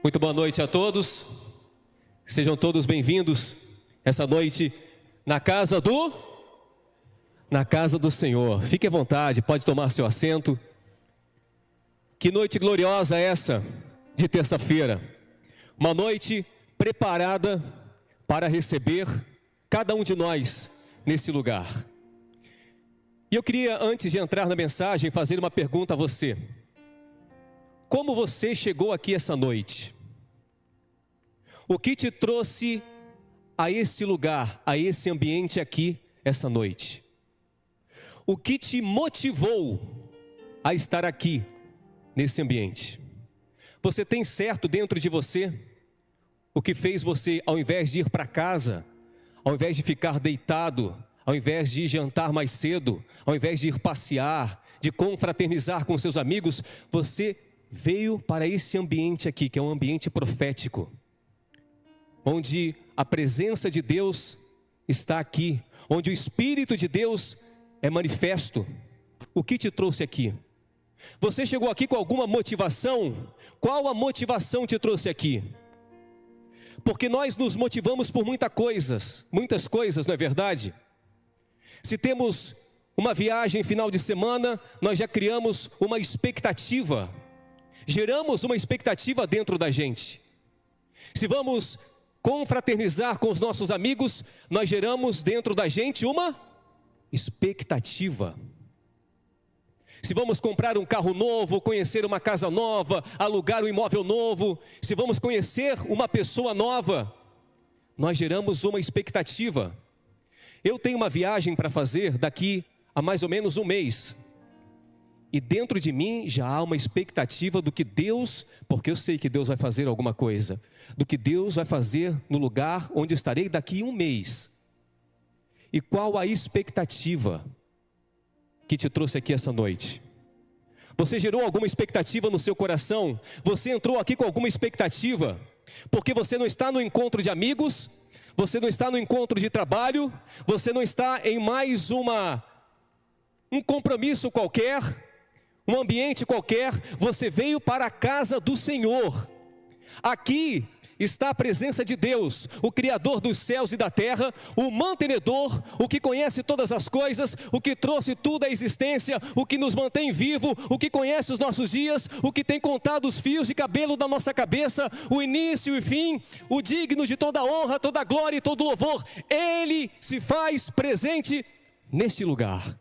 Muito boa noite a todos. Sejam todos bem-vindos essa noite na casa do Senhor. Fique à vontade, pode tomar seu assento. Que noite gloriosa essa de terça-feira. Uma noite preparada para receber cada um de nós nesse lugar. E eu queria, antes de entrar na mensagem, fazer uma pergunta a você. Como você chegou aqui essa noite? O que te trouxe a esse lugar, a esse ambiente aqui essa noite? O que te motivou a estar aqui nesse ambiente? Você tem certo dentro de você o que fez você, ao invés de ir para casa, ao invés de ficar deitado, ao invés de jantar mais cedo, ao invés de ir passear, de confraternizar com seus amigos, você veio para esse ambiente aqui, que é um ambiente profético, onde a presença de Deus está aqui, onde o Espírito de Deus é manifesto. O que te trouxe aqui? Você chegou aqui com alguma motivação? Qual a motivação te trouxe aqui? Porque nós nos motivamos por muitas coisas, não é verdade? Se temos uma viagem final de semana, nós já criamos uma expectativa, geramos uma expectativa dentro da gente. Se vamos confraternizar com os nossos amigos, nós geramos dentro da gente uma expectativa. Se vamos comprar um carro novo, conhecer uma casa nova, alugar um imóvel novo, se vamos conhecer uma pessoa nova, nós geramos uma expectativa. Eu tenho uma viagem para fazer daqui a mais ou menos um mês. E dentro de mim já há uma expectativa do que Deus, porque eu sei que Deus vai fazer alguma coisa, do que Deus vai fazer no lugar onde estarei daqui a um mês. E qual a expectativa que te trouxe aqui essa noite? Você gerou alguma expectativa no seu coração? Você entrou aqui com alguma expectativa? Porque você não está no encontro de amigos, você não está no encontro de trabalho, você não está em mais um compromisso qualquer, um ambiente qualquer, você veio para a casa do Senhor. Aqui está a presença de Deus, o Criador dos céus e da terra, o mantenedor, o que conhece todas as coisas, o que trouxe tudo à existência, o que nos mantém vivo, o que conhece os nossos dias, o que tem contado os fios de cabelo da nossa cabeça, o início e o fim, o digno de toda honra, toda glória e todo louvor. Ele se faz presente neste lugar.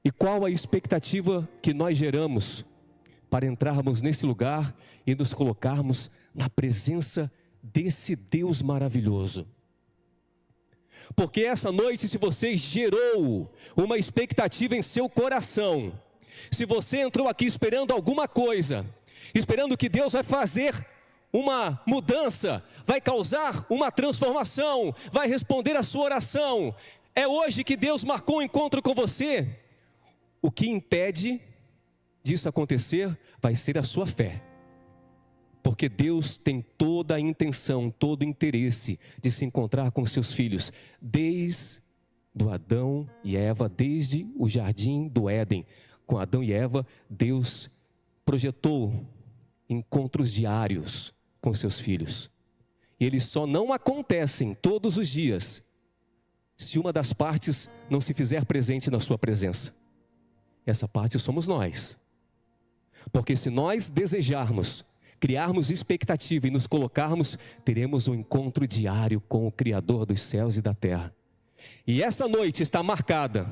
E qual a expectativa que nós geramos para entrarmos nesse lugar e nos colocarmos na presença desse Deus maravilhoso? Porque essa noite, se você gerou uma expectativa em seu coração, se você entrou aqui esperando alguma coisa, esperando que Deus vai fazer uma mudança, vai causar uma transformação, vai responder a sua oração, é hoje que Deus marcou um encontro com você. O que impede disso acontecer vai ser a sua fé. Porque Deus tem toda a intenção, todo o interesse de se encontrar com seus filhos. Desde o Adão e Eva, desde o jardim do Éden. Com Adão e Eva, Deus projetou encontros diários com seus filhos. E eles só não acontecem todos os dias se uma das partes não se fizer presente na sua presença. Essa parte somos nós. Porque se nós desejarmos, criarmos expectativa e nos colocarmos, teremos um encontro diário com o Criador dos céus e da terra. E essa noite está marcada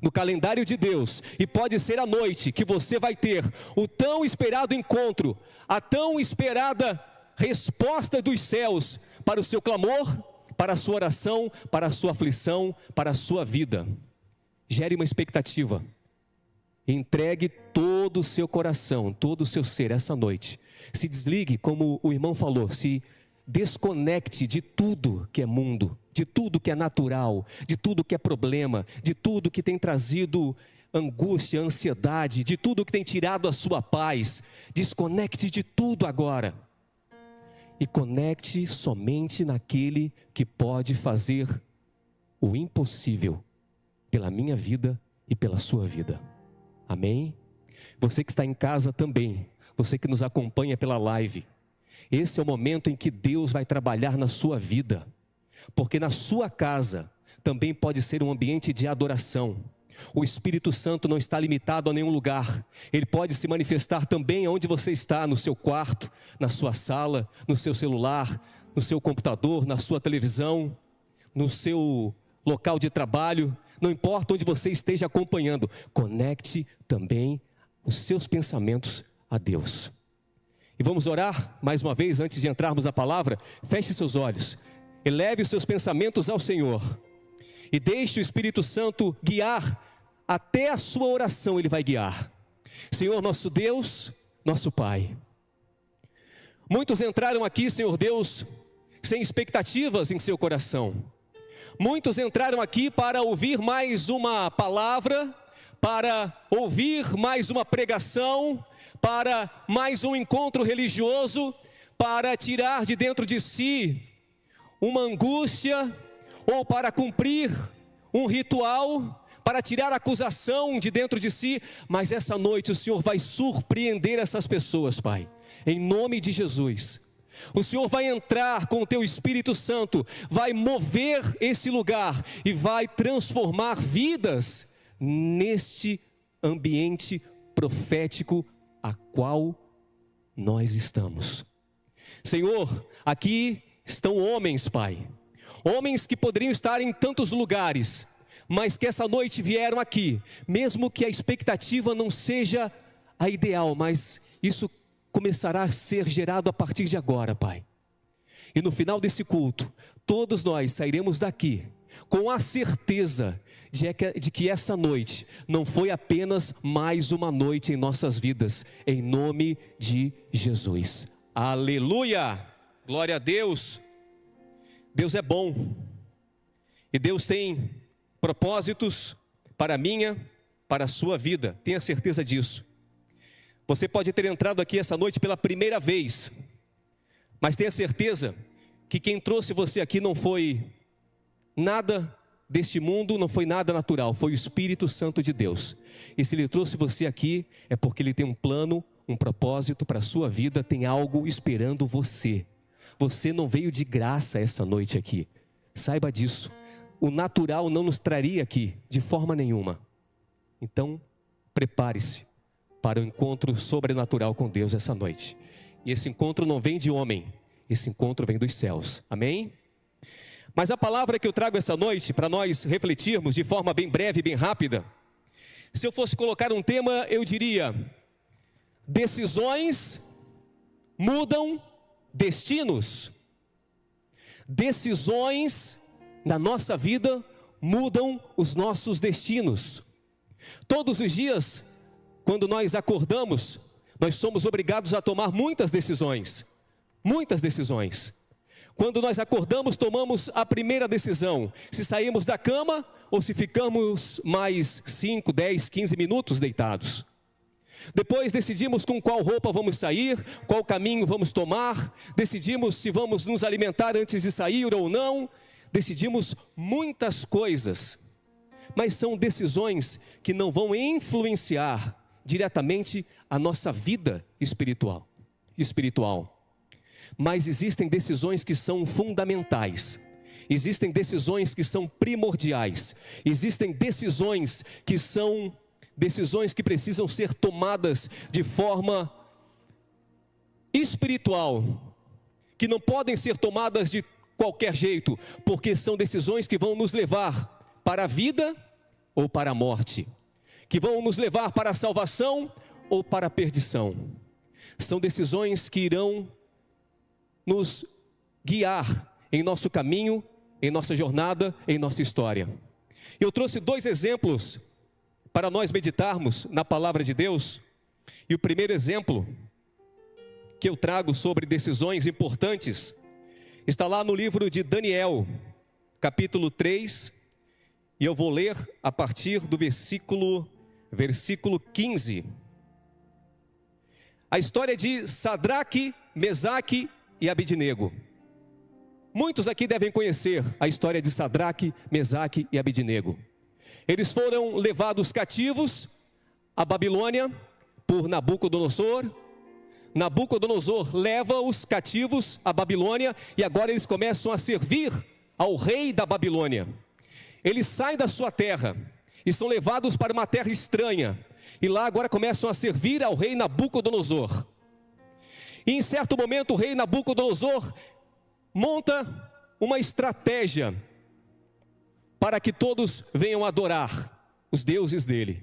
no calendário de Deus, e pode ser a noite que você vai ter o tão esperado encontro, a tão esperada resposta dos céus para o seu clamor, para a sua oração, para a sua aflição, para a sua vida. Gere uma expectativa. Entregue todo o seu coração, todo o seu ser essa noite. Se desligue, como o irmão falou, se desconecte de tudo que é mundo, de tudo que é natural, de tudo que é problema, de tudo que tem trazido angústia, ansiedade, de tudo que tem tirado a sua paz. Desconecte de tudo agora. E conecte somente naquele que pode fazer o impossível pela minha vida e pela sua vida. Amém? Você que está em casa também, você que nos acompanha pela live, esse é o momento em que Deus vai trabalhar na sua vida, porque na sua casa também pode ser um ambiente de adoração. O Espírito Santo não está limitado a nenhum lugar, ele pode se manifestar também onde você está, no seu quarto, na sua sala, no seu celular, no seu computador, na sua televisão, no seu local de trabalho, não importa onde você esteja acompanhando, conecte também os seus pensamentos a Deus. E vamos orar mais uma vez antes de entrarmos na palavra. Feche seus olhos, eleve os seus pensamentos ao Senhor e deixe o Espírito Santo guiar. Até a sua oração ele vai guiar. Senhor nosso Deus, nosso Pai, muitos entraram aqui, Senhor Deus, sem expectativas em seu coração. Muitos entraram aqui para ouvir mais uma palavra, para ouvir mais uma pregação, para mais um encontro religioso, para tirar de dentro de si uma angústia, ou para cumprir um ritual, para tirar a acusação de dentro de si. Mas essa noite o Senhor vai surpreender essas pessoas, Pai, em nome de Jesus. O Senhor vai entrar com o teu Espírito Santo, vai mover esse lugar e vai transformar vidas neste ambiente profético a qual nós estamos. Senhor, aqui estão homens, Pai, homens que poderiam estar em tantos lugares, mas que essa noite vieram aqui, mesmo que a expectativa não seja a ideal, mas isso começará a ser gerado a partir de agora, Pai. E no final desse culto, todos nós sairemos daqui com a certeza de que essa noite não foi apenas mais uma noite em nossas vidas, em nome de Jesus. Aleluia! Glória a Deus! Deus é bom, e Deus tem propósitos para a minha, para a sua vida, tenha certeza disso. Você pode ter entrado aqui essa noite pela primeira vez, mas tenha certeza que quem trouxe você aqui não foi nada deste mundo, não foi nada natural, foi o Espírito Santo de Deus. E se Ele trouxe você aqui, é porque Ele tem um plano, um propósito para a sua vida, tem algo esperando você. Você não veio de graça essa noite aqui, saiba disso. O natural não nos traria aqui, de forma nenhuma. Então, prepare-se para o encontro sobrenatural com Deus essa noite. E esse encontro não vem de homem, esse encontro vem dos céus, amém? Mas a palavra que eu trago essa noite, para nós refletirmos de forma bem breve, bem rápida, se eu fosse colocar um tema, eu diria: decisões mudam destinos. Decisões na nossa vida mudam os nossos destinos. Todos os dias, quando nós acordamos, nós somos obrigados a tomar muitas decisões. Muitas decisões. Quando nós acordamos, tomamos a primeira decisão: se saímos da cama ou se ficamos mais 5, 10, 15 minutos deitados. Depois decidimos com qual roupa vamos sair, qual caminho vamos tomar, decidimos se vamos nos alimentar antes de sair ou não, decidimos muitas coisas, mas são decisões que não vão influenciar diretamente a nossa vida espiritual. Mas existem decisões que são fundamentais, existem decisões que são primordiais, existem decisões que precisam ser tomadas de forma espiritual, que não podem ser tomadas de qualquer jeito, porque são decisões que vão nos levar para a vida ou para a morte, que vão nos levar para a salvação ou para a perdição. São decisões que irão nos guiar em nosso caminho, em nossa jornada, em nossa história. Eu trouxe 2 exemplos para nós meditarmos na palavra de Deus. E o primeiro exemplo que eu trago sobre decisões importantes está lá no livro de Daniel, capítulo 3, e eu vou ler a partir do versículo 15. A história de Sadraque, Mesaque e Abidnego. Muitos aqui devem conhecer a história de Sadraque, Mesaque e Abidnego. Eles foram levados cativos à Babilônia por Nabucodonosor. Nabucodonosor leva os cativos à Babilônia e agora eles começam a servir ao rei da Babilônia. Eles saem da sua terra e são levados para uma terra estranha. E lá agora começam a servir ao rei Nabucodonosor. E em certo momento o rei Nabucodonosor monta uma estratégia para que todos venham adorar os deuses dele.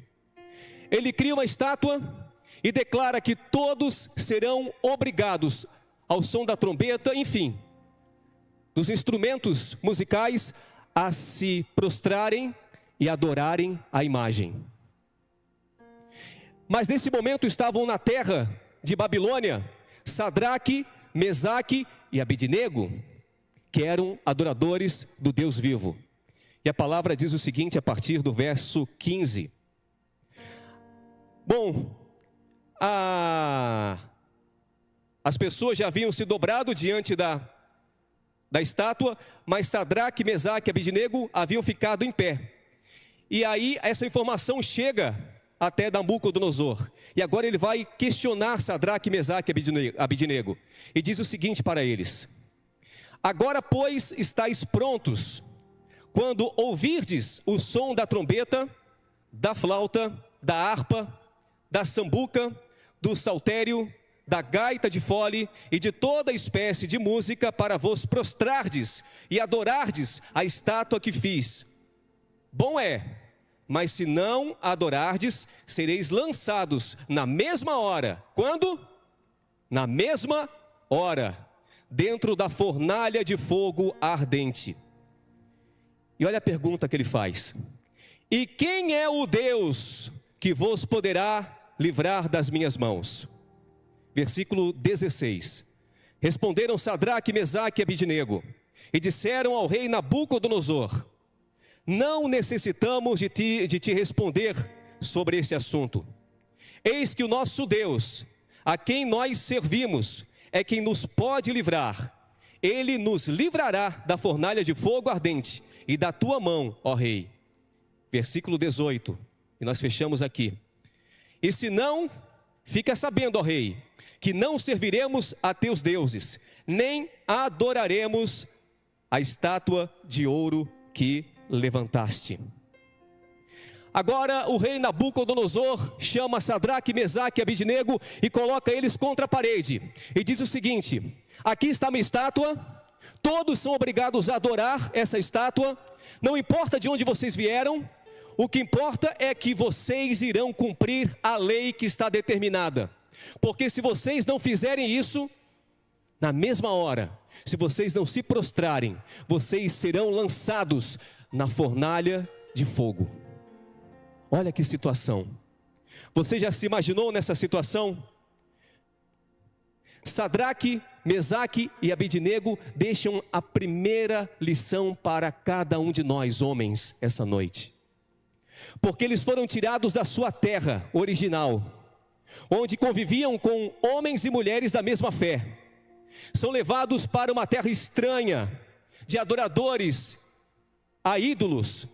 Ele cria uma estátua e declara que todos serão obrigados ao som da trombeta, enfim, dos instrumentos musicais, a se prostrarem e adorarem a imagem. Mas nesse momento estavam na terra de Babilônia Sadraque, Mesaque e Abidnego, que eram adoradores do Deus vivo. E a palavra diz o seguinte a partir do verso 15. Bom, as pessoas já haviam se dobrado diante da estátua, mas Sadraque, Mesaque e Abidnego haviam ficado em pé. E aí essa informação chega até Nabucodonosor. E agora ele vai questionar Sadraque, Mesaque e Abidnego. E diz o seguinte para eles: agora, pois, estáis prontos, quando ouvirdes o som da trombeta, da flauta, da harpa, da sambuca, do saltério, da gaita de fole e de toda espécie de música, para vos prostrardes e adorardes a estátua que fiz. Bom é, mas se não adorardes, sereis lançados na mesma hora. Quando? Na mesma hora, dentro da fornalha de fogo ardente. E olha a pergunta que ele faz: e quem é o Deus que vos poderá livrar das minhas mãos? Versículo 16. Responderam Sadraque, Mesaque e Abidnego, e disseram ao rei Nabucodonosor: não necessitamos de te responder sobre esse assunto. Eis que o nosso Deus, a quem nós servimos, é quem nos pode livrar. Ele nos livrará da fornalha de fogo ardente e da tua mão, ó rei. Versículo 18, e nós fechamos aqui. E se não, fica sabendo, ó rei, que não serviremos a teus deuses, nem adoraremos a estátua de ouro que levantaste. Agora o rei Nabucodonosor chama Sadraque, Mesaque e Abidnego e coloca eles contra a parede. E diz o seguinte: aqui está uma estátua, todos são obrigados a adorar essa estátua, não importa de onde vocês vieram, o que importa é que vocês irão cumprir a lei que está determinada. Porque se vocês não fizerem isso, na mesma hora, se vocês não se prostrarem, vocês serão lançados na fornalha de fogo. Olha que situação. Você já se imaginou nessa situação? Sadraque, Mesaque e Abidnego deixam a primeira lição para cada um de nós, homens, essa noite. Porque eles foram tirados da sua terra original, onde conviviam com homens e mulheres da mesma fé. São levados para uma terra estranha, de adoradores a ídolos,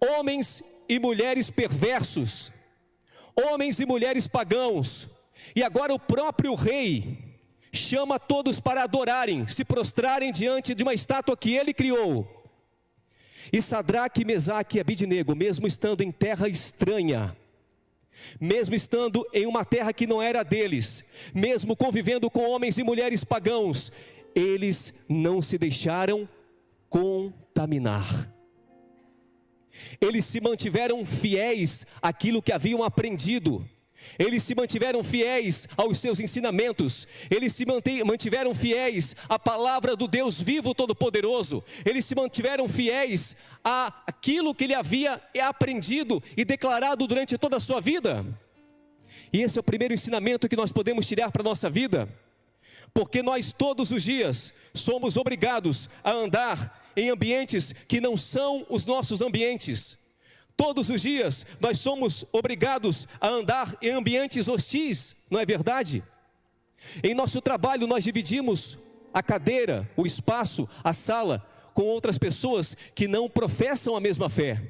homens e mulheres perversos, homens e mulheres pagãos. E agora o próprio rei chama todos para adorarem, se prostrarem diante de uma estátua que ele criou. E Sadraque, Mesaque e Abidnego, mesmo estando em terra estranha, mesmo estando em uma terra que não era deles, mesmo convivendo com homens e mulheres pagãos, eles não se deixaram contaminar. Eles se mantiveram fiéis àquilo que haviam aprendido. Eles se mantiveram fiéis aos seus ensinamentos. Eles se mantiveram fiéis à palavra do Deus vivo todo-poderoso. Eles se mantiveram fiéis àquilo que ele havia aprendido e declarado durante toda a sua vida. E esse é o primeiro ensinamento que nós podemos tirar para a nossa vida. Porque nós todos os dias somos obrigados a andar em ambientes que não são os nossos ambientes. Todos os dias nós somos obrigados a andar em ambientes hostis, não é verdade? Em nosso trabalho nós dividimos a cadeira, o espaço, a sala com outras pessoas que não professam a mesma fé.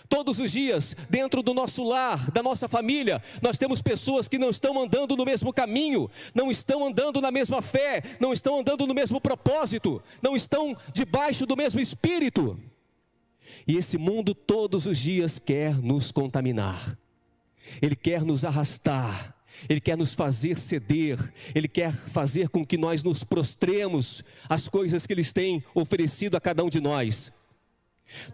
Todos os dias, dentro do nosso lar, da nossa família, nós temos pessoas que não estão andando no mesmo caminho, não estão andando na mesma fé, não estão andando no mesmo propósito, não estão debaixo do mesmo espírito. E esse mundo todos os dias quer nos contaminar, ele quer nos arrastar, ele quer nos fazer ceder, ele quer fazer com que nós nos prostremos às coisas que eles têm oferecido a cada um de nós.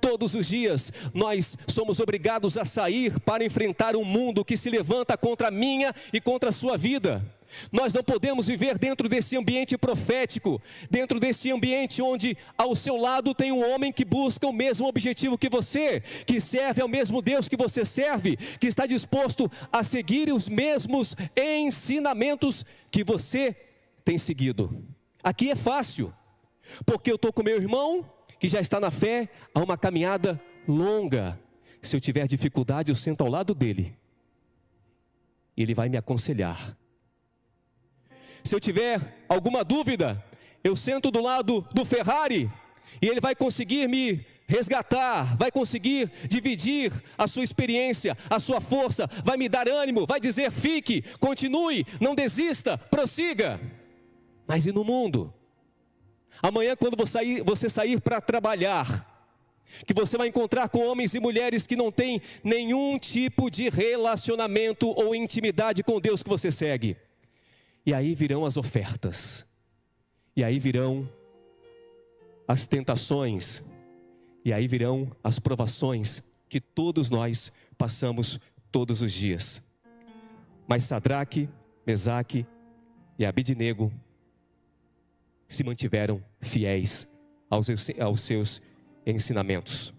Todos os dias nós somos obrigados a sair para enfrentar um mundo que se levanta contra a minha e contra a sua vida. Nós não podemos viver dentro desse ambiente profético, dentro desse ambiente onde ao seu lado tem um homem que busca o mesmo objetivo que você, que serve ao mesmo Deus que você serve, que está disposto a seguir os mesmos ensinamentos que você tem seguido. Aqui é fácil, porque eu estou com meu irmão que já está na fé há uma caminhada longa. Se eu tiver dificuldade, eu sento ao lado dele e ele vai me aconselhar. Se eu tiver alguma dúvida, eu sento do lado do Ferrari e ele vai conseguir me resgatar, vai conseguir dividir a sua experiência, a sua força, vai me dar ânimo, vai dizer: fique, continue, não desista, prossiga. Mas e no mundo? Amanhã, quando você sair para trabalhar, que você vai encontrar com homens e mulheres que não têm nenhum tipo de relacionamento ou intimidade com Deus que você segue. E aí virão as ofertas, e aí virão as tentações, e aí virão as provações que todos nós passamos todos os dias. Mas Sadraque, Mesaque e Abidnego se mantiveram fiéis aos seus ensinamentos.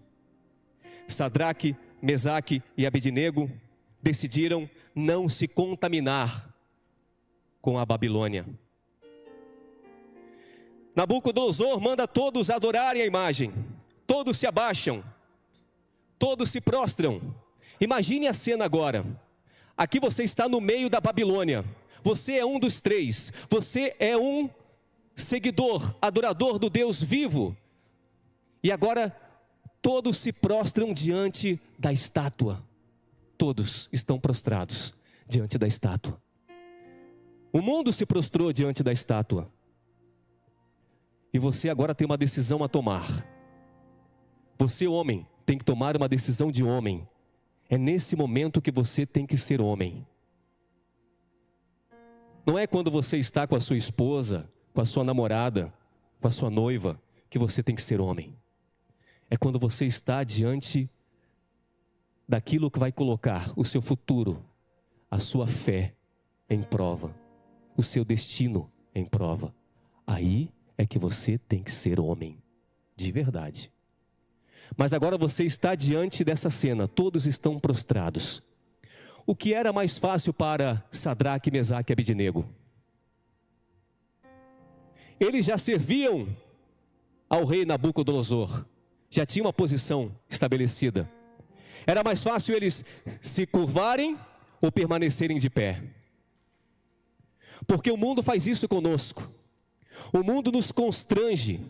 Sadraque, Mesaque e Abidnego decidiram não se contaminar com a Babilônia. Nabucodonosor manda todos adorarem a imagem, todos se abaixam, todos se prostram. Imagine a cena agora. Aqui você está no meio da Babilônia, você é um dos três, você é um seguidor, adorador do Deus vivo, e agora todos se prostram diante da estátua, todos estão prostrados diante da estátua. O mundo se prostrou diante da estátua, e você agora tem uma decisão a tomar. Você, homem, tem que tomar uma decisão de homem. É nesse momento que você tem que ser homem. Não é quando você está com a sua esposa, com a sua namorada, com a sua noiva, que você tem que ser homem. É quando você está diante daquilo que vai colocar o seu futuro, a sua fé em prova, o seu destino em prova. Aí é que você tem que ser homem, de verdade. Mas agora você está diante dessa cena, todos estão prostrados. O que era mais fácil para Sadraque, Mesaque e Abidnego? Eles já serviam ao rei Nabucodonosor, já tinham uma posição estabelecida. Era mais fácil eles se curvarem ou permanecerem de pé. Porque o mundo faz isso conosco. O mundo nos constrange,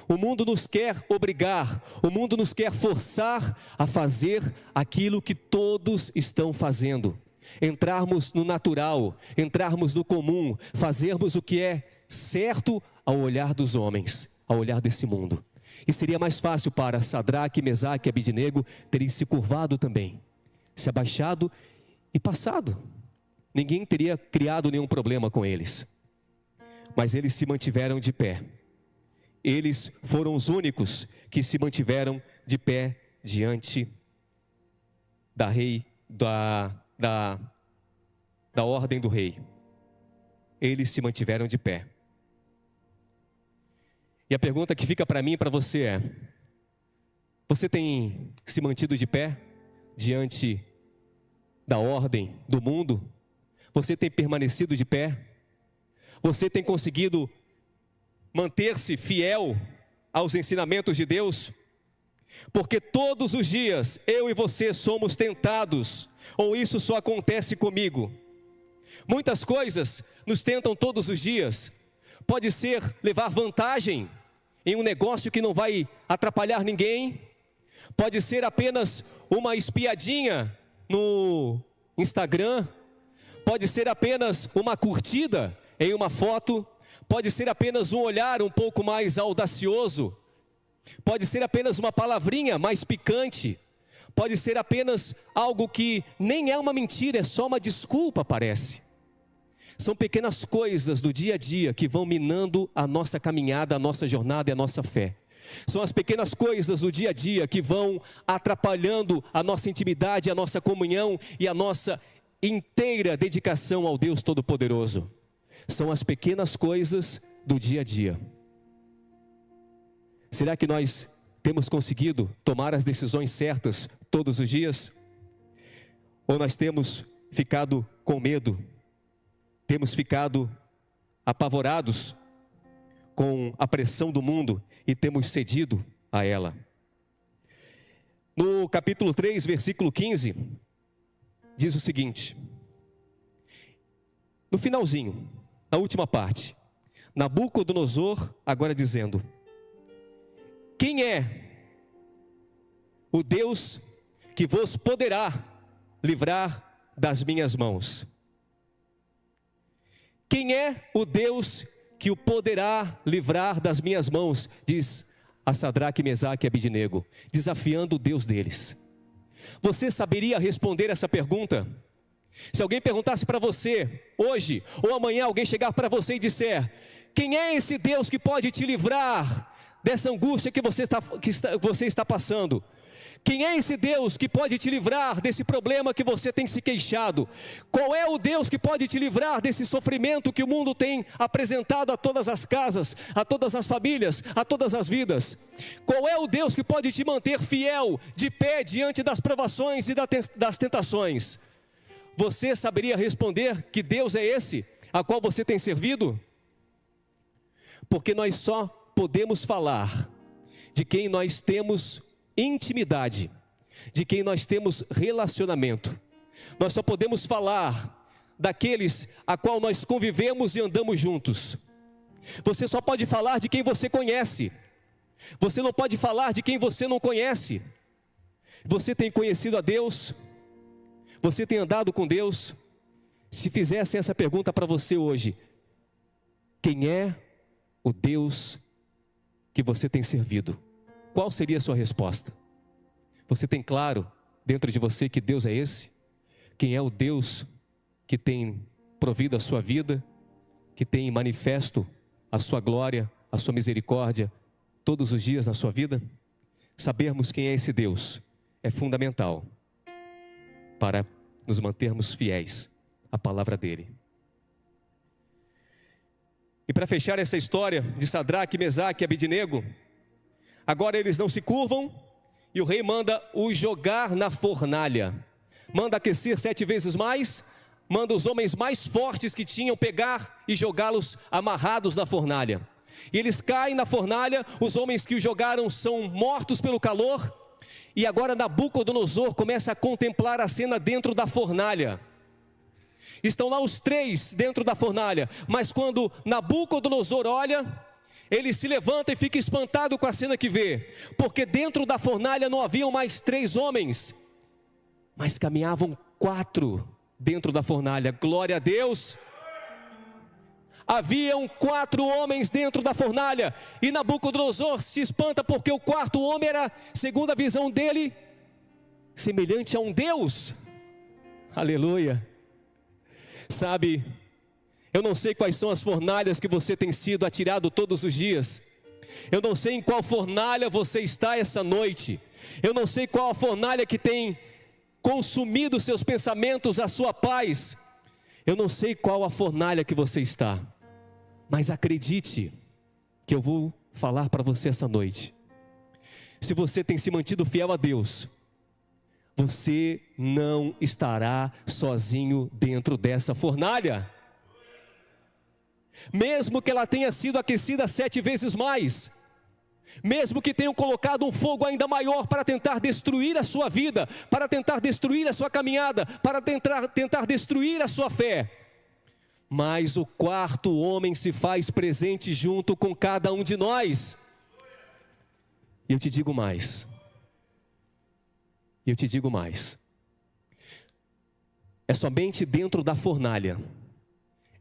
o mundo nos quer obrigar, o mundo nos quer forçar a fazer aquilo que todos estão fazendo. Entrarmos no natural, entrarmos no comum, fazermos o que é certo ao olhar dos homens, ao olhar desse mundo. E seria mais fácil para Sadraque, Mesaque e Abidnego terem se curvado também, se abaixado e passado. Ninguém teria criado nenhum problema com eles. Mas eles se mantiveram de pé. Eles foram os únicos que se mantiveram de pé diante da ordem do rei. Eles se mantiveram de pé. E a pergunta que fica para mim e para você é: você tem se mantido de pé diante da ordem do mundo? Você tem permanecido de pé? Você tem conseguido manter-se fiel aos ensinamentos de Deus? Porque todos os dias eu e você somos tentados, ou isso só acontece comigo? Muitas coisas nos tentam todos os dias. Pode ser levar vantagem em um negócio que não vai atrapalhar ninguém. pode ser apenas uma espiadinha no Instagram, pode ser apenas uma curtida em uma foto, pode ser apenas um olhar um pouco mais audacioso, pode ser apenas uma palavrinha mais picante, pode ser apenas algo que nem é uma mentira, é só uma desculpa, parece. São pequenas coisas do dia a dia que vão minando a nossa caminhada, a nossa jornada e a nossa fé. São as pequenas coisas do dia a dia que vão atrapalhando a nossa intimidade, a nossa comunhão e a nossa inteira dedicação ao Deus Todo-Poderoso. São as pequenas coisas do dia a dia. Será que nós temos conseguido tomar as decisões certas todos os dias? Ou nós temos ficado com medo? Temos ficado apavorados com a pressão do mundo e temos cedido a ela? No capítulo 3, versículo 15, diz o seguinte, no finalzinho, na última parte, Nabucodonosor agora dizendo: quem é o Deus que vos poderá livrar das minhas mãos? Quem é o Deus que o poderá livrar das minhas mãos? Diz a Sadraque, Mesaque e Abidnego, desafiando o Deus deles. Você saberia responder essa pergunta? Se alguém perguntasse para você, hoje ou amanhã, alguém chegar para você e disser: quem é esse Deus que pode te livrar dessa angústia que você está passando? Quem é esse Deus que pode te livrar desse problema que você tem se queixado? Qual é o Deus que pode te livrar desse sofrimento que o mundo tem apresentado a todas as casas, a todas as famílias, a todas as vidas? Qual é o Deus que pode te manter fiel, de pé diante das provações e das tentações? Você saberia responder que Deus é esse a qual você tem servido? Porque nós só podemos falar de quem nós temos intimidade, de quem nós temos relacionamento. Nós só podemos falar daqueles a qual nós convivemos e andamos juntos. Você só pode falar de quem você conhece. Você não pode falar de quem você não conhece. Você tem conhecido a Deus? Você tem andado com Deus? Se fizessem essa pergunta para você hoje: quem é o Deus que você tem servido? Qual seria a sua resposta? Você tem claro dentro de você que Deus é esse? Quem é o Deus que tem provido a sua vida, que tem manifesto a sua glória, a sua misericórdia todos os dias na sua vida? Sabermos quem é esse Deus é fundamental para nos mantermos fiéis à palavra dele. E para fechar essa história de Sadraque, Mesaque e Abidnego, agora eles não se curvam e o rei manda os jogar na fornalha. Manda aquecer 7 vezes mais, manda os homens mais fortes que tinham pegar e jogá-los amarrados na fornalha. E eles caem na fornalha, os homens que os jogaram são mortos pelo calor. E agora Nabucodonosor começa a contemplar a cena dentro da fornalha. Estão lá os 3 dentro da fornalha, mas quando Nabucodonosor olha, ele se levanta e fica espantado com a cena que vê, porque dentro da fornalha não haviam mais 3 homens, mas caminhavam 4 dentro da fornalha. Glória a Deus! Haviam 4 homens dentro da fornalha, e Nabucodonosor se espanta porque o 4º homem era, segundo a visão dele, semelhante a um Deus. Aleluia! Sabe, eu não sei quais são as fornalhas que você tem sido atirado todos os dias. Eu não sei em qual fornalha você está essa noite. Eu não sei qual a fornalha que tem consumido seus pensamentos, a sua paz. Eu não sei qual a fornalha que você está. Mas acredite que eu vou falar para você essa noite. Se você tem se mantido fiel a Deus, você não estará sozinho dentro dessa fornalha. Mesmo que ela tenha sido aquecida 7 vezes mais, mesmo que tenham colocado um fogo ainda maior para tentar destruir a sua vida, para tentar destruir a sua caminhada, para tentar destruir a sua fé, mas o 4º homem se faz presente junto com cada um de nós. E eu te digo mais: E eu te digo mais. É somente dentro da fornalha.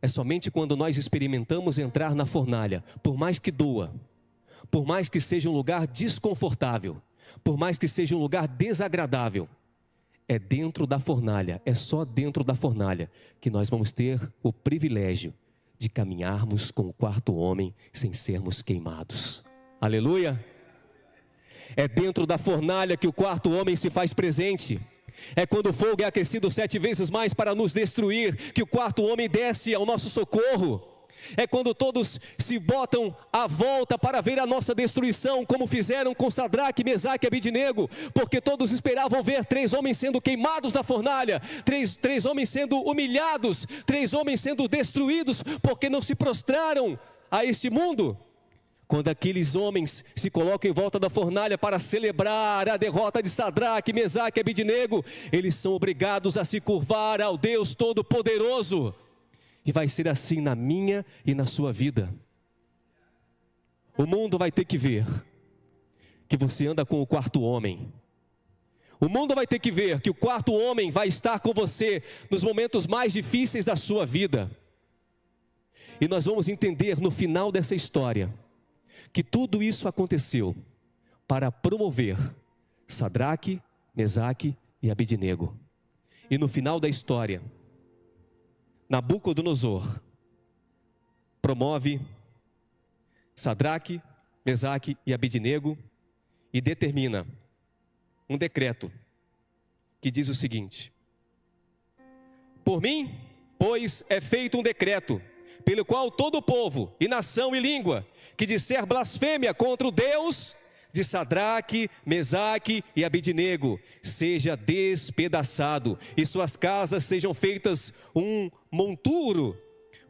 É somente quando nós experimentamos entrar na fornalha, por mais que doa, por mais que seja um lugar desconfortável, por mais que seja um lugar desagradável, é dentro da fornalha, é só dentro da fornalha que nós vamos ter o privilégio de caminharmos com o quarto homem sem sermos queimados. Aleluia! É dentro da fornalha que o quarto homem se faz presente. É quando o fogo é aquecido 7 vezes mais para nos destruir, que o quarto homem desce ao nosso socorro. É quando todos se botam à volta para ver a nossa destruição, como fizeram com Sadraque, Mesaque e Abidnego, porque todos esperavam ver 3 homens sendo queimados na fornalha, três homens sendo humilhados, 3 homens sendo destruídos, porque não se prostraram a este mundo. Quando aqueles homens se colocam em volta da fornalha para celebrar a derrota de Sadraque, Mesaque e Abidnego, eles são obrigados a se curvar ao Deus Todo-Poderoso. E vai ser assim na minha e na sua vida. O mundo vai ter que ver que você anda com o quarto homem. O mundo vai ter que ver que o quarto homem vai estar com você nos momentos mais difíceis da sua vida. E nós vamos entender no final dessa história que tudo isso aconteceu para promover Sadraque, Mesaque e Abidnego. E no final da história, Nabucodonosor promove Sadraque, Mesaque e Abidnego e determina um decreto que diz o seguinte: por mim, pois, é feito um decreto, pelo qual todo povo, e nação e língua, que disser blasfêmia contra o Deus de Sadraque, Mesaque e Abidnego, seja despedaçado, e suas casas sejam feitas um monturo,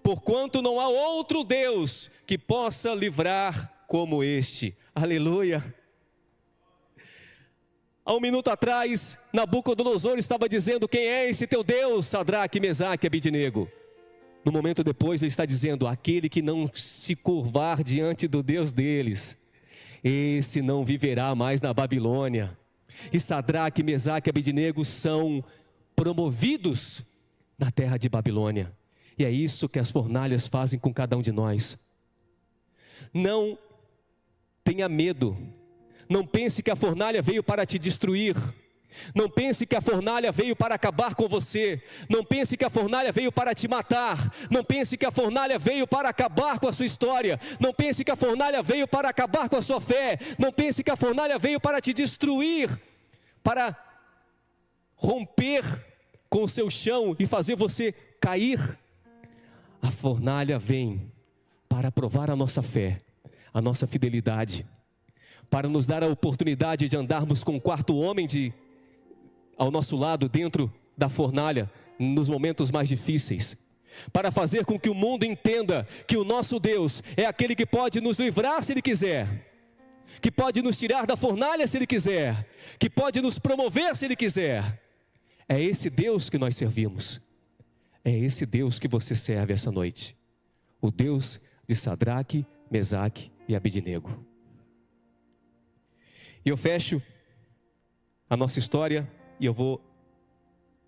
porquanto não há outro Deus que possa livrar como este. Aleluia! Há um minuto atrás, Nabucodonosor estava dizendo: quem é esse teu Deus, Sadraque, Mesaque e Abidnego? No momento depois ele está dizendo: aquele que não se curvar diante do Deus deles, esse não viverá mais na Babilônia. E Sadraque, Mesaque e Abidnego são promovidos na terra de Babilônia. E é isso que as fornalhas fazem com cada um de nós. Não tenha medo. Não pense que a fornalha veio para te destruir. Não pense que a fornalha veio para acabar com você. Não pense que a fornalha veio para te matar. Não pense que a fornalha veio para acabar com a sua história. Não pense que a fornalha veio para acabar com a sua fé. Não pense que a fornalha veio para te destruir, para romper com o seu chão e fazer você cair. A fornalha vem para provar a nossa fé, a nossa fidelidade, para nos dar a oportunidade de andarmos com o quarto homem ao nosso lado, dentro da fornalha, nos momentos mais difíceis, para fazer com que o mundo entenda que o nosso Deus é aquele que pode nos livrar se Ele quiser, que pode nos tirar da fornalha se Ele quiser, que pode nos promover se Ele quiser. É esse Deus que nós servimos. É esse Deus que você serve essa noite, o Deus de Sadraque, Mesaque e Abidnego. E eu fecho a nossa história, e eu vou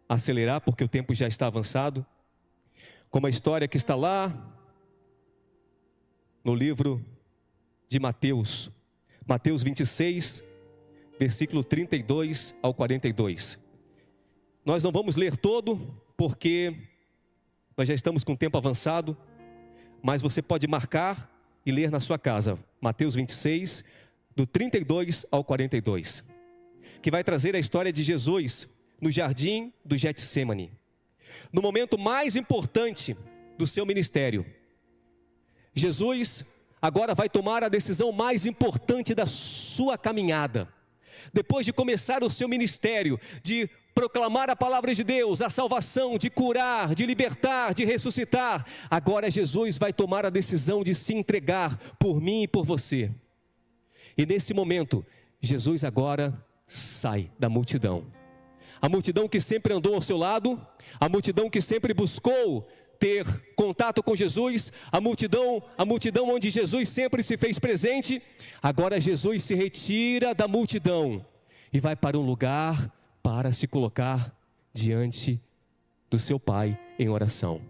acelerar porque o tempo já está avançado, com uma história que está lá no livro de Mateus, Mateus 26, versículo 32 ao 42. Nós não vamos ler todo, porque nós já estamos com o tempo avançado, mas você pode marcar e ler na sua casa, Mateus 26, do 32 ao 42, que vai trazer a história de Jesus no jardim do Getsêmani, no momento mais importante do seu ministério. Jesus agora vai tomar a decisão mais importante da sua caminhada. Depois de começar o seu ministério, de proclamar a palavra de Deus, a salvação, de curar, de libertar, de ressuscitar, agora Jesus vai tomar a decisão de se entregar por mim e por você. E nesse momento, Jesus agora sai da multidão. A multidão que sempre andou ao seu lado, a multidão que sempre buscou ter contato com Jesus, a multidão onde Jesus sempre se fez presente, agora Jesus se retira da multidão e vai para um lugar para se colocar diante do seu Pai em oração,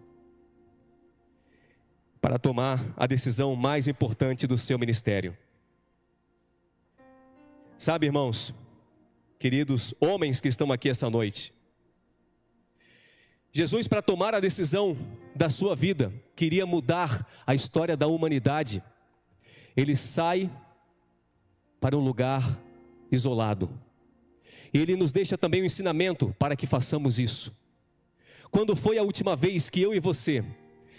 para tomar a decisão mais importante do seu ministério. Sabe, irmãos, queridos homens que estão aqui essa noite, Jesus, para tomar a decisão da sua vida, queria mudar a história da humanidade. Ele sai para um lugar isolado. E Ele nos deixa também um ensinamento para que façamos isso. Quando foi a última vez que eu e você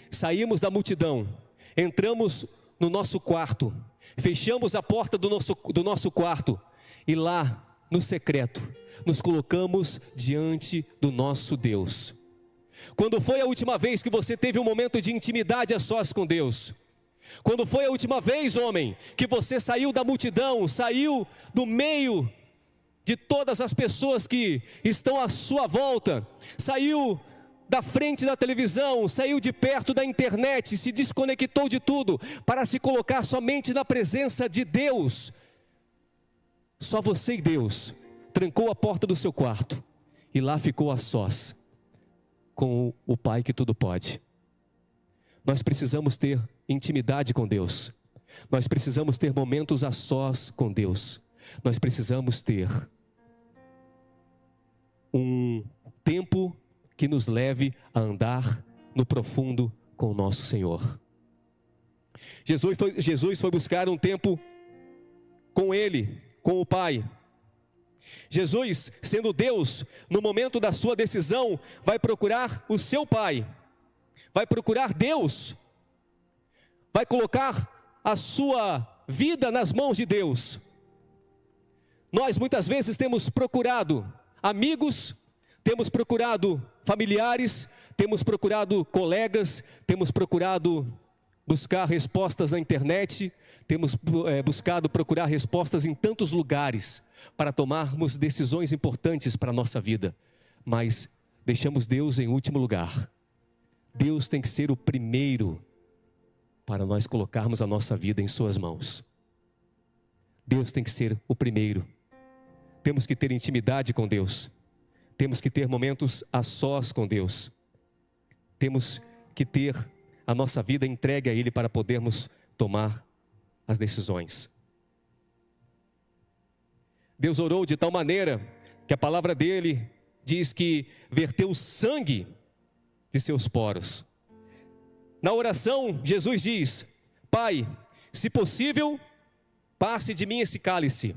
saímos da multidão, entramos no nosso quarto, fechamos a porta do nosso quarto e lá, no secreto, nos colocamos diante do nosso Deus? Quando foi a última vez que você teve um momento de intimidade a sós com Deus? Quando foi a última vez, homem, que você saiu da multidão, saiu do meio de todas as pessoas que estão à sua volta, saiu da frente da televisão, saiu de perto da internet, se desconectou de tudo para se colocar somente na presença de Deus? Só você e Deus. Trancou a porta do seu quarto e lá ficou a sós com o Pai que tudo pode. Nós precisamos ter intimidade com Deus. Nós precisamos ter momentos a sós com Deus. Nós precisamos ter um tempo que nos leve a andar no profundo com o nosso Senhor. Jesus foi buscar um tempo com Ele, com o Pai. Jesus, sendo Deus, no momento da sua decisão, vai procurar o seu Pai, vai procurar Deus, vai colocar a sua vida nas mãos de Deus. Nós muitas vezes temos procurado amigos, temos procurado familiares, temos procurado colegas, temos procurado buscar respostas na internet, temos buscado procurar respostas em tantos lugares para tomarmos decisões importantes para a nossa vida, mas deixamos Deus em último lugar. Deus tem que ser o primeiro para nós colocarmos a nossa vida em suas mãos. Deus tem que ser o primeiro. Temos que ter intimidade com Deus. Temos que ter momentos a sós com Deus. Temos que ter a nossa vida entregue a Ele para podermos tomar as decisões. Deus orou de tal maneira que a palavra dele diz que verteu sangue de seus poros. Na oração, Jesus diz: Pai, se possível, passe de mim esse cálice,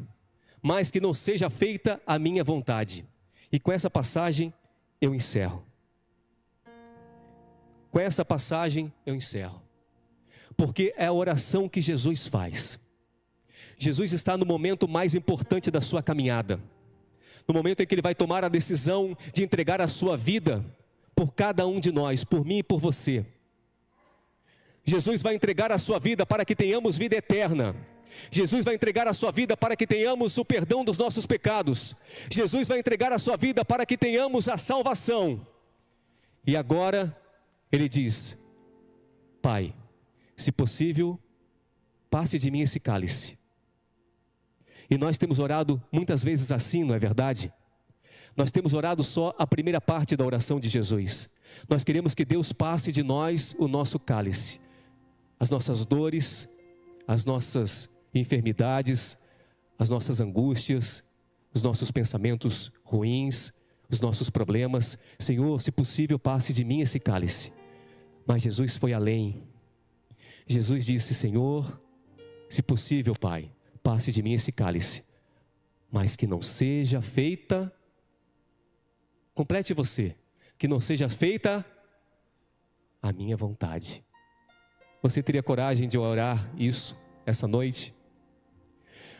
mas que não seja feita a minha vontade. E com essa passagem eu encerro. Com essa passagem eu encerro. Porque é a oração que Jesus faz. Jesus está no momento mais importante da sua caminhada. No momento em que Ele vai tomar a decisão de entregar a sua vida por cada um de nós, por mim e por você. Jesus vai entregar a sua vida para que tenhamos vida eterna. Jesus vai entregar a sua vida para que tenhamos o perdão dos nossos pecados. Jesus vai entregar a sua vida para que tenhamos a salvação. E agora Ele diz: Pai, se possível, passe de mim esse cálice. E nós temos orado muitas vezes assim, não é verdade? Nós temos orado só a primeira parte da oração de Jesus. Nós queremos que Deus passe de nós o nosso cálice, as nossas dores, as nossas enfermidades, as nossas angústias, os nossos pensamentos ruins, os nossos problemas. Senhor, se possível, passe de mim esse cálice. Mas Jesus foi além. Jesus disse: Senhor, se possível, Pai, passe de mim esse cálice, mas que não seja feita, complete você, que não seja feita a minha vontade. Você teria coragem de orar isso essa noite?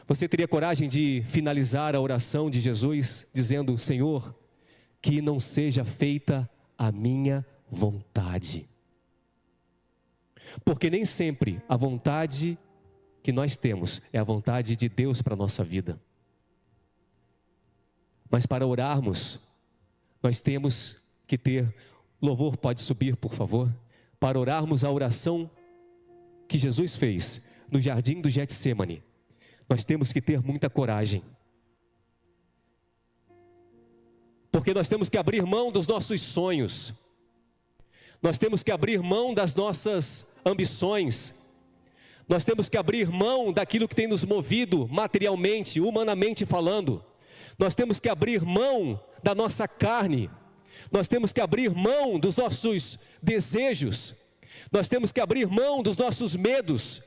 Você teria coragem de finalizar a oração de Jesus dizendo: Senhor, que não seja feita a minha vontade? Porque nem sempre a vontade que nós temos é a vontade de Deus para a nossa vida. Mas para orarmos, nós temos que ter, louvor pode subir por favor, para orarmos a oração que Jesus fez no jardim do Getsêmani, nós temos que ter muita coragem. Porque nós temos que abrir mão dos nossos sonhos, nós temos que abrir mão das nossas ambições, nós temos que abrir mão daquilo que tem nos movido materialmente, humanamente falando. Nós temos que abrir mão da nossa carne, nós temos que abrir mão dos nossos desejos, nós temos que abrir mão dos nossos medos,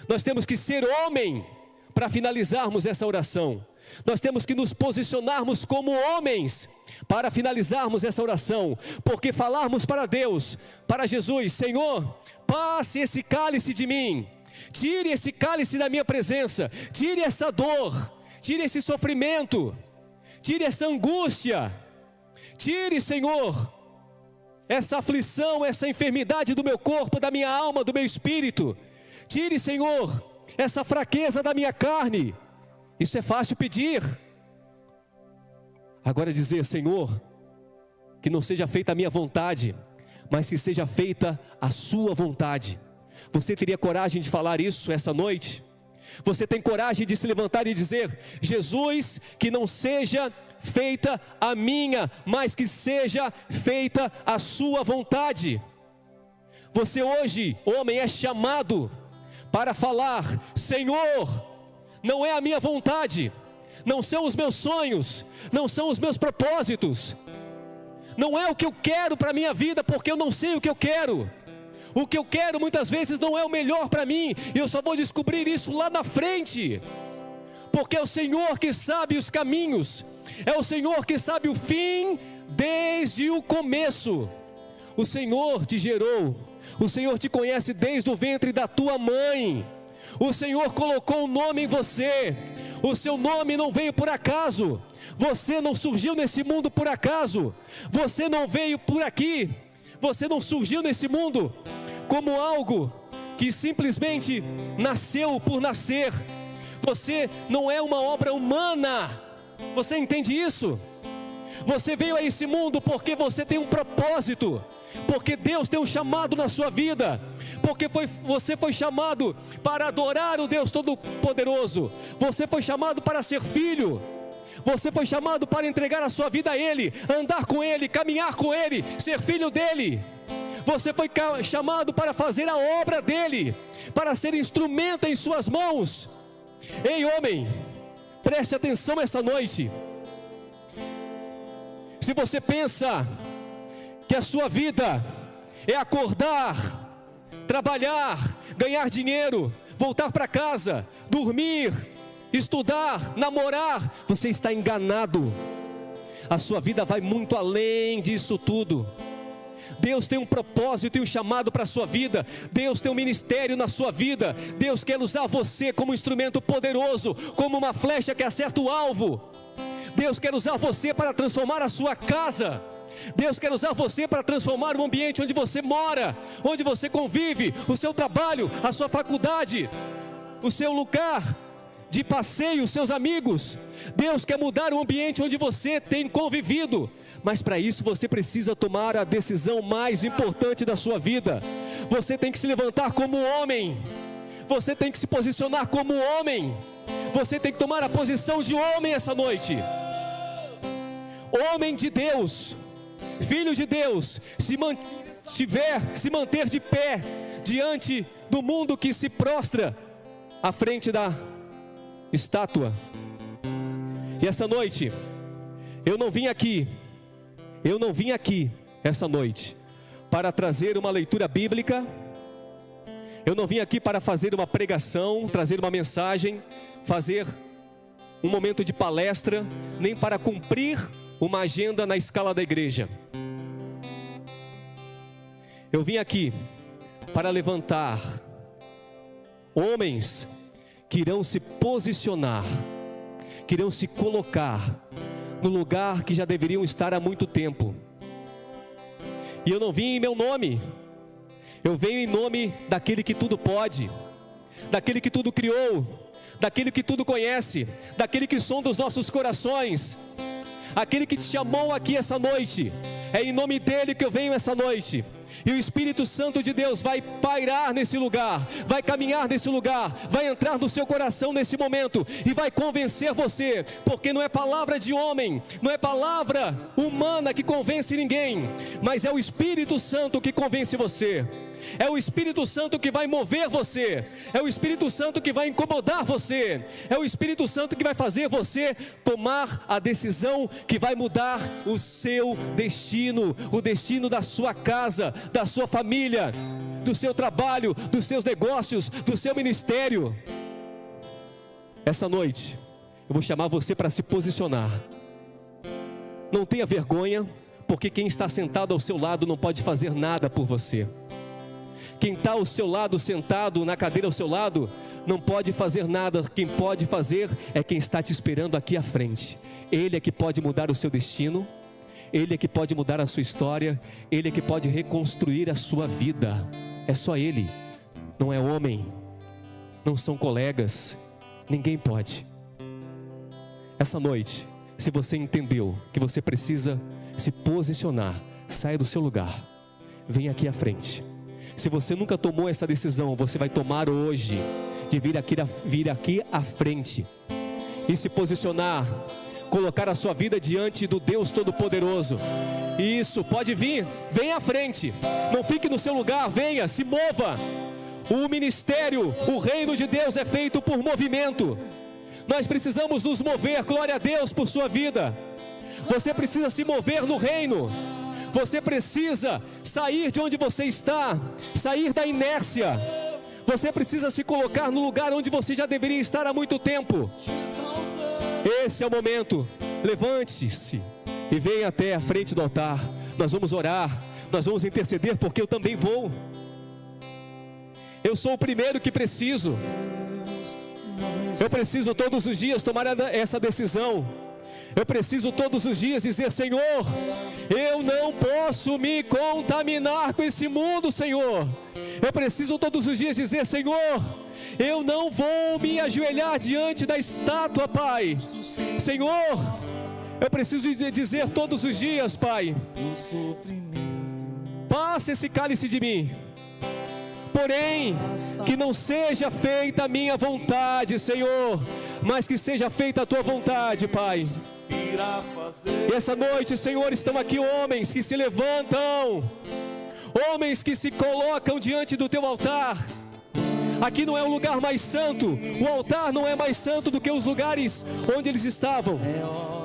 nós temos que ser homem para finalizarmos essa oração. Nós temos que nos posicionarmos como homens para finalizarmos essa oração, porque falarmos para Deus, para Jesus: Senhor, passe esse cálice de mim, tire esse cálice da minha presença, tire essa dor, tire esse sofrimento, tire essa angústia, tire, Senhor, essa aflição, essa enfermidade do meu corpo, da minha alma, do meu espírito. Tire, Senhor, essa fraqueza da minha carne. Isso é fácil pedir. Agora dizer: Senhor, que não seja feita a minha vontade, mas que seja feita a sua vontade. Você teria coragem de falar isso essa noite? Você tem coragem de se levantar e dizer: Jesus, que não seja feita a minha, mas que seja feita a sua vontade. Você hoje, homem, é chamado para falar: Senhor, não é a minha vontade, não são os meus sonhos, não são os meus propósitos, não é o que eu quero para a minha vida, porque eu não sei o que eu quero. O que eu quero muitas vezes não é o melhor para mim, e eu só vou descobrir isso lá na frente, porque é o Senhor que sabe os caminhos, é o Senhor que sabe o fim desde o começo. O Senhor te gerou, o Senhor te conhece desde o ventre da tua mãe, o Senhor colocou um nome em você, o seu nome não veio por acaso, você não surgiu nesse mundo por acaso, você não veio por aqui, você não surgiu nesse mundo como algo que simplesmente nasceu por nascer. Você não é uma obra humana, você entende isso? Você veio a esse mundo porque você tem um propósito, porque Deus tem um chamado na sua vida, porque você foi chamado para adorar o Deus Todo-Poderoso, você foi chamado para ser filho, você foi chamado para entregar a sua vida a Ele, andar com Ele, caminhar com Ele, ser filho dEle. Você foi chamado para fazer a obra dEle, para ser instrumento em suas mãos. Ei, homem, preste atenção essa noite. Se você pensa que a sua vida é acordar, trabalhar, ganhar dinheiro, voltar para casa, dormir, estudar, namorar, você está enganado. A sua vida vai muito além disso tudo. Deus tem um propósito e um chamado para a sua vida. Deus tem um ministério na sua vida. Deus quer usar você como um instrumento poderoso, como uma flecha que acerta o alvo. Deus quer usar você para transformar a sua casa. Deus quer usar você para transformar o ambiente onde você mora, onde você convive, o seu trabalho, a sua faculdade, o seu lugar de passeio, os seus amigos. Deus quer mudar o ambiente onde você tem convivido, mas para isso você precisa tomar a decisão mais importante da sua vida. Você tem que se levantar como homem, você tem que se posicionar como homem, você tem que tomar a posição de homem essa noite. Homem de Deus, filho de Deus, se manter de pé diante do mundo que se prostra à frente da estátua. E essa noite, eu não vim aqui essa noite para trazer uma leitura bíblica, eu não vim aqui para fazer uma pregação, trazer uma mensagem, fazer um momento de palestra, nem para cumprir uma agenda na escala da igreja. Eu vim aqui para levantar homens que irão se posicionar, que irão se colocar no lugar que já deveriam estar há muito tempo. E eu não vim em meu nome, eu venho em nome daquele que tudo pode, daquele que tudo criou, daquele que tudo conhece, daquele que sonda os nossos corações, aquele que te chamou aqui essa noite. É em nome dele que eu venho essa noite. E o Espírito Santo de Deus vai pairar nesse lugar, vai caminhar nesse lugar, vai entrar no seu coração nesse momento e vai convencer você, porque não é palavra de homem, não é palavra humana que convence ninguém, mas é o Espírito Santo que convence você. É o Espírito Santo que vai mover você, é o Espírito Santo que vai incomodar você, é o Espírito Santo que vai fazer você tomar a decisão que vai mudar o seu destino, o destino da sua casa, da sua família, do seu trabalho, dos seus negócios, do seu ministério. Essa noite eu vou chamar você para se posicionar. Não tenha vergonha, porque quem está sentado ao seu lado não pode fazer nada por você. Quem está ao seu lado, sentado na cadeira ao seu lado, não pode fazer nada. Quem pode fazer é quem está te esperando aqui à frente. Ele é que pode mudar o seu destino, Ele é que pode mudar a sua história, Ele é que pode reconstruir a sua vida. É só Ele, não é homem, não são colegas, ninguém pode. Essa noite, se você entendeu que você precisa se posicionar, saia do seu lugar, venha aqui à frente. Se você nunca tomou essa decisão, você vai tomar hoje, de vir aqui à frente e se posicionar, colocar a sua vida diante do Deus Todo-Poderoso. Isso, pode vir, venha à frente, não fique no seu lugar, venha, se mova. O ministério, o reino de Deus é feito por movimento. Nós precisamos nos mover, glória a Deus por sua vida. Você precisa se mover no reino. Você precisa sair de onde você está, sair da inércia. Você precisa se colocar no lugar onde você já deveria estar há muito tempo. Esse é o momento. Levante-se e venha até a frente do altar. Nós vamos orar, nós vamos interceder, porque eu também vou. Eu sou o primeiro que preciso. Eu preciso todos os dias tomar essa decisão. Eu preciso todos os dias dizer: Senhor, eu não posso me contaminar com esse mundo, Senhor. Eu preciso todos os dias dizer: Senhor, eu não vou me ajoelhar diante da estátua, Pai. Senhor, eu preciso dizer todos os dias, Pai: passa esse cálice de mim, porém, que não seja feita a minha vontade, Senhor, mas que seja feita a tua vontade, Pai. E essa noite, Senhor, estão aqui homens que se levantam, homens que se colocam diante do teu altar. Aqui não é um lugar mais santo, o altar não é mais santo do que os lugares onde eles estavam,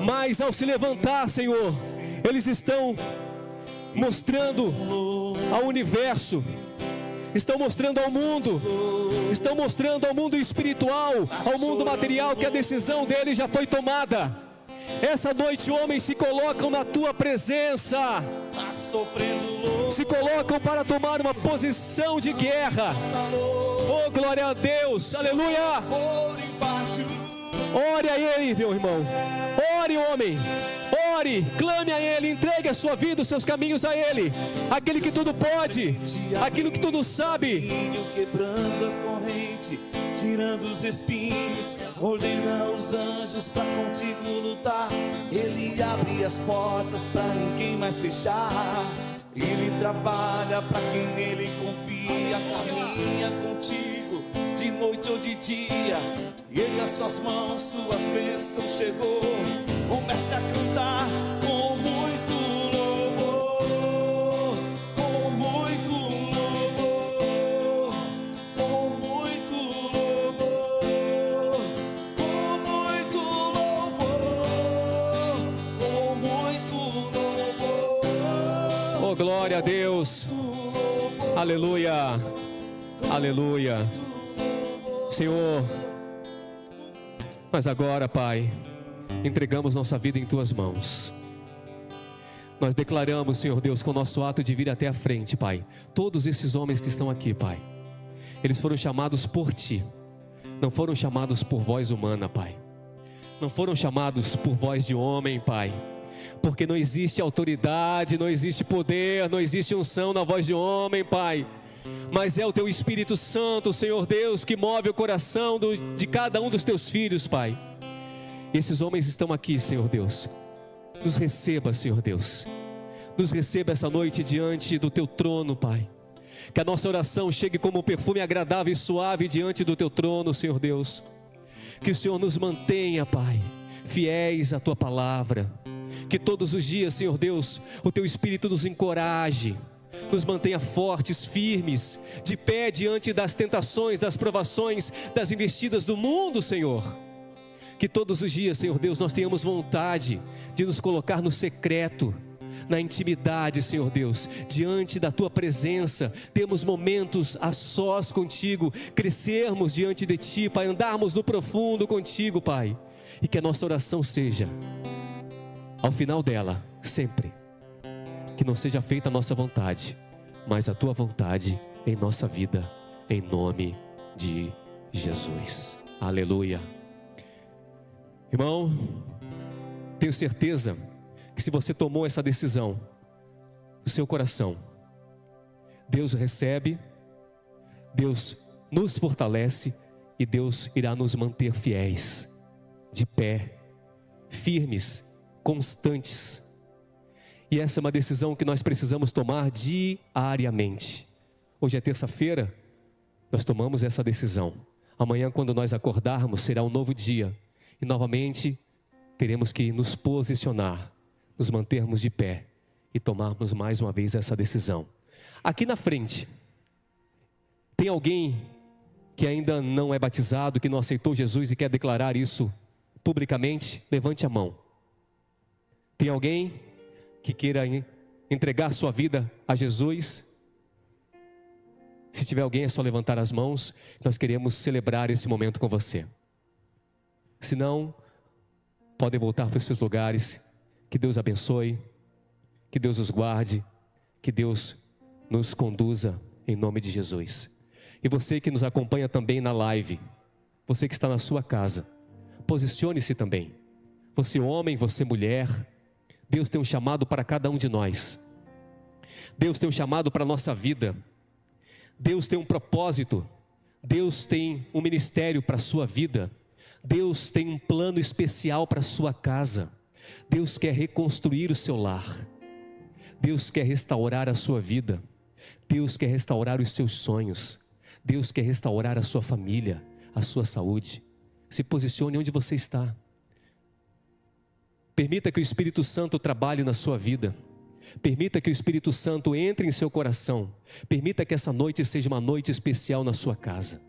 mas ao se levantar, Senhor, eles estão mostrando ao universo, estão mostrando ao mundo, estão mostrando ao mundo espiritual, ao mundo material, que a decisão deles já foi tomada. Essa noite homens se colocam na tua presença, se colocam para tomar uma posição de guerra. Oh, glória a Deus, aleluia. Ore a Ele, meu irmão, ore, homem, ore, clame a Ele, entregue a sua vida, os seus caminhos a Ele, aquele que tudo pode, aquele que tudo sabe. Quebrando as correntes, tirando os espinhos, ordena os anjos pra contigo lutar. Ele abre as portas pra ninguém mais fechar. Ele trabalha pra quem nele confia, caminha contigo de noite ou de dia. Erga suas mãos, suas bênçãos chegou. Comece a cantar com muito louvor, com muito louvor, com muito louvor, com muito louvor, com muito louvor. Oh, glória a Deus, aleluia, aleluia. Senhor, mas agora, Pai, entregamos nossa vida em Tuas mãos. Nós declaramos, Senhor Deus, com o nosso ato de vir até a frente, Pai, todos esses homens que estão aqui, Pai, eles foram chamados por Ti, não foram chamados por voz humana, Pai, não foram chamados por voz de homem, Pai, porque não existe autoridade, não existe poder, não existe unção na voz de homem, Pai, mas é o Teu Espírito Santo, Senhor Deus, que move o coração de cada um dos Teus filhos, Pai. E esses homens estão aqui, Senhor Deus. Nos receba, Senhor Deus. nos receba essa noite diante do teu trono, Pai. Que a nossa oração chegue como um perfume agradável e suave diante do teu trono, Senhor Deus. Que o Senhor nos mantenha, Pai, fiéis à tua palavra. Que todos os dias, Senhor Deus, o teu Espírito nos encoraje, nos mantenha fortes, firmes, de pé diante das tentações, das provações, das investidas do mundo, Senhor. Que todos os dias, Senhor Deus, nós tenhamos vontade de nos colocar no secreto, na intimidade, Senhor Deus, diante da tua presença, temos momentos a sós contigo, crescermos diante de ti, Pai, andarmos no profundo contigo, Pai, e que a nossa oração seja, ao final dela, sempre, que não seja feita a nossa vontade, mas a tua vontade em nossa vida, em nome de Jesus. Aleluia. Irmão, tenho certeza que se você tomou essa decisão no seu coração, Deus recebe, Deus nos fortalece e Deus irá nos manter fiéis, de pé, firmes, constantes. E essa é uma decisão que nós precisamos tomar diariamente. Hoje é terça-feira, nós tomamos essa decisão. Amanhã, quando nós acordarmos, será um novo dia. E novamente, teremos que nos posicionar, nos mantermos de pé e tomarmos mais uma vez essa decisão. Aqui na frente, tem alguém que ainda não é batizado, que não aceitou Jesus e quer declarar isso publicamente? Levante a mão. Tem alguém que queira entregar sua vida a Jesus? Se tiver alguém, é só levantar as mãos. Nós queremos celebrar esse momento com você. Se não, podem voltar para os seus lugares. Que Deus abençoe, que Deus os guarde, que Deus nos conduza em nome de Jesus. E você que nos acompanha também na live, você que está na sua casa, posicione-se também. Você homem, você mulher, Deus tem um chamado para cada um de nós. Deus tem um chamado para a nossa vida. Deus tem um propósito. Deus tem um ministério para a sua vida. Deus tem um plano especial para a sua casa. Deus quer reconstruir o seu lar. Deus quer restaurar a sua vida. Deus quer restaurar os seus sonhos. Deus quer restaurar a sua família, a sua saúde. Se posicione onde você está. Permita que o Espírito Santo trabalhe na sua vida. Permita que o Espírito Santo entre em seu coração. Permita que essa noite seja uma noite especial na sua casa.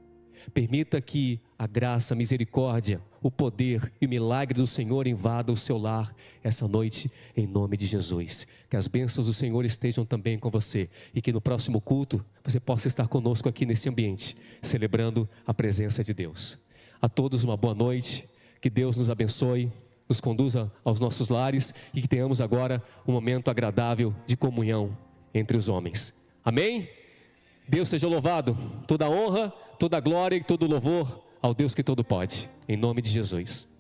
Permita que a graça, a misericórdia, o poder e o milagre do Senhor invada o seu lar essa noite, em nome de Jesus. Que as bênçãos do Senhor estejam também com você e que no próximo culto você possa estar conosco aqui nesse ambiente, celebrando a presença de Deus. A todos uma boa noite, que Deus nos abençoe, nos conduza aos nossos lares e que tenhamos agora um momento agradável de comunhão entre os homens. Amém? Deus seja louvado, toda honra, toda glória e todo louvor ao Deus que todo pode, em nome de Jesus.